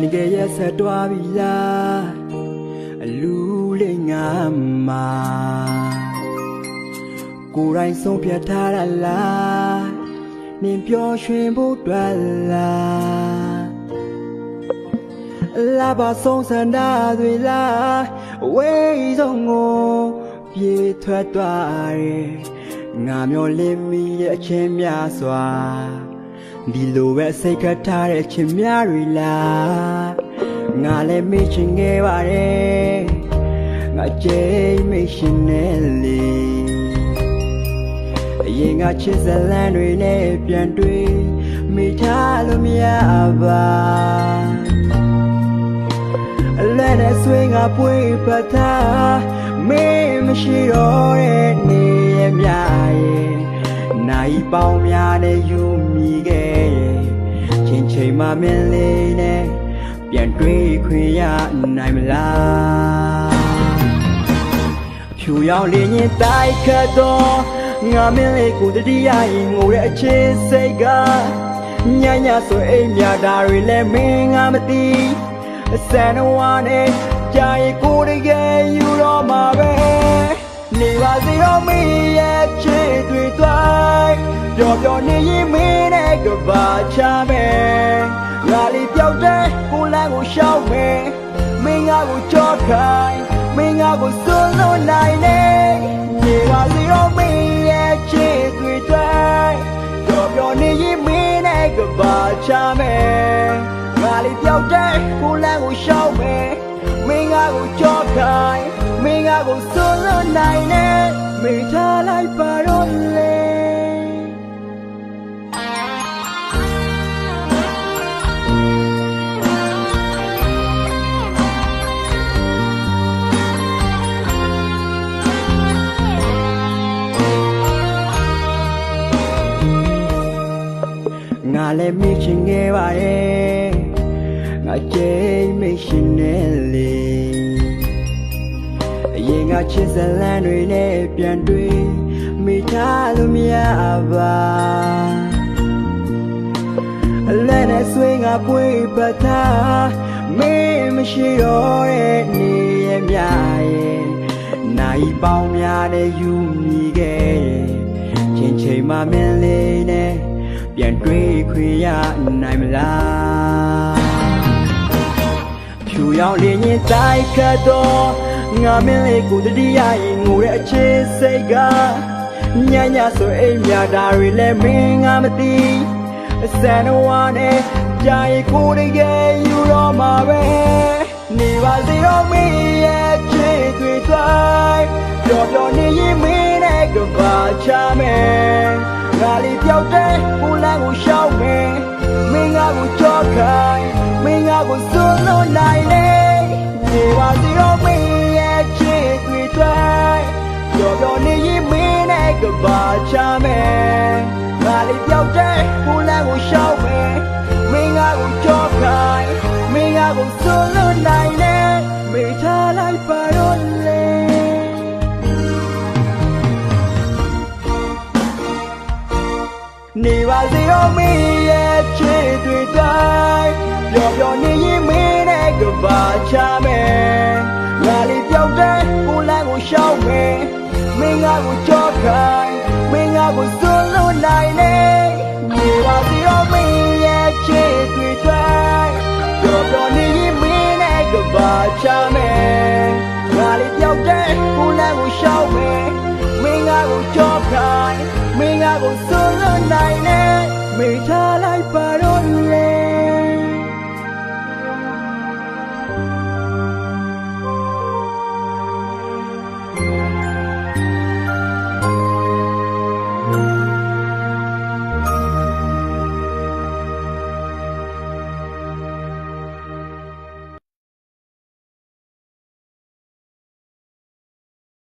ရှင်ကရဲ့ဆက်တွားပြီလားအလူလေးငါမှာကိုယ်တိုင်ဆုံးဖြတ်ထားရလားနင်ပျော်ရွှင်ဖို့တွေ့လားလာပါဆုံးစန္ဒတွေလားဝေးဆုံးကိုပြေးထွက်သွားတယ်ငါမျောလင်းမိတဲ့အချင်းများစွာဒီလိုပဲစိတ်ကထားတဲ့ချင်းများတွေလားငါလည်းမေ့ချင်ခဲ့ပါတယ်ငါကြိမ်မေ့ရှင်နေလေအရင်ကချစ်စလန်းတွေနဲ့ပြန်တွေ့မိထားလို့မရပါအလဲနဲ့ဆွေးငါပွေးပတ်ထားမင်းမရှိတော့တဲ့နေရမြရဲ့နိုင်ပေါင်းများနဲ့ယူမိခဲ့ချင်းချိန်မှမင်းလေးနဲ့ပြန်တွေ့ခွင့်ရနိုင်မလားဖြူရောင်လေးညင်တိုက်ခတ်တော့ငါမင်းလေးကိုတတိယရင်ငိုတဲ့အချစ်စိတ်ကညညဆိုအိမ်မြတာတွေလည်းမင်းငါမသိအစံဝါနဲ့ကြာရင်ကိုတကယ်ယူတော့မှာပဲနေပါစေတော့မင်းရဲ့ချစ်တွေတွေ့ပျော်ပျော်နေရင်မင်းနဲ့ကဘာချမယ်ငါလေးပြောက်တဲ့ကိုလမ်းကိုရှောက်မယ်မင်းငါကိုကြောက်ခိုင်းမင်းငါကိုစွန့်လွတ်နိုင်နေနေပါစေတော့မင်းရဲ့ချစ်တွေတွေ့ပျော်ပျော်နေရင်မင်းနဲ့ကဘာချမယ်ငါလေးပြောက်တဲ့ကိုလမ်းကိုရှောက်မယ်မင်းငါကိုကြောက်ခိုင်းမင်းငါကိုစွန့်လွတ်နိုင်နေမိထားလိုက်ပါတော့လေငါလည်းမေ့ချင်ခဲ့ပါရဲ့ငါကြိမ်မေ့ရှင်နေလေအရင်ကချစ်စလန်းတွေနဲ့ပြန်တွေ့မိထားလို့မရပါအလဲနဲ့ဆွေးငါပွေးပတ်ထားမင်းမရှိတော့တဲ့နေရမြရဲ့နိုင်ပေါင်းများနဲ့ယူမိခဲ့ချင်းချိန်မှမင်းလေးနဲ့ပြန်တွေ့ခွင့်ရနိုင်မလားဖြူရောင်လေးညင်တိုက်ခတ်တော့ငါမင်းလေးကိုတတိယရင်ငိုတဲ့အချစ်စိတ်ကညညဆိုအိမ်မြတာတွေလည်းမင်းငါမသိအစံဝါနဲ့ကြာရင်ကိုတကယ်ယူတော့မှာပဲနေပါစေတော့မင်းရဲ့ချစ်တွေတွေ့ပျော်ပျော်နေရင်မင်းနဲ့ကဘာချမယ်ငါလေးပြောက်တဲ့ကိုလမ်းကိုရှောက်မယ်မင်းငါကိုကြောက်ခိုင်းမင်းငါကိုစွန့်လွတ်နိုင်လေနေပါစေတော့မင်းရဲ့ချစ်တွေတွေ့ပျော်ပျော်နေရင်မင်းနဲ့ကဘာချမယ်ငါလေးပြောက်တဲ့ကိုလမ်းကိုရှောက်မယ်မင်းငါကိုကြောက်ခိုင်းမင်းငါကိုစွန့်လွတ်နိုင်လေမိထားလိုက်ပါတော့လေနေပါစေတော့မင်းရဲ့ချစ်တွေတွေ့ပျော်ပျော်နေရင်မင်းနဲ့ကဘာချမယ်ငါလေးပြောက်တဲ့ကိုလမ်းကိုရှောက်မယ်မင်းငါကိုကြောက်ခိုင်းမင်းငါကိုစွန့်လွတ်နိုင်လေနေပါစေတော့မင်းရဲ့ချစ်တွေတွေ့ပျော်ပျော်နေရင်မင်းနဲ့ကဘာချမယ်ငါလေးပြောက်တဲ့ကိုလမ်းကိုရှောက်မယ်မင်းငါကိုကြောက်ခိုင်းမင်းငါကိုစွန့်လွတ်နိုင်နေမိထား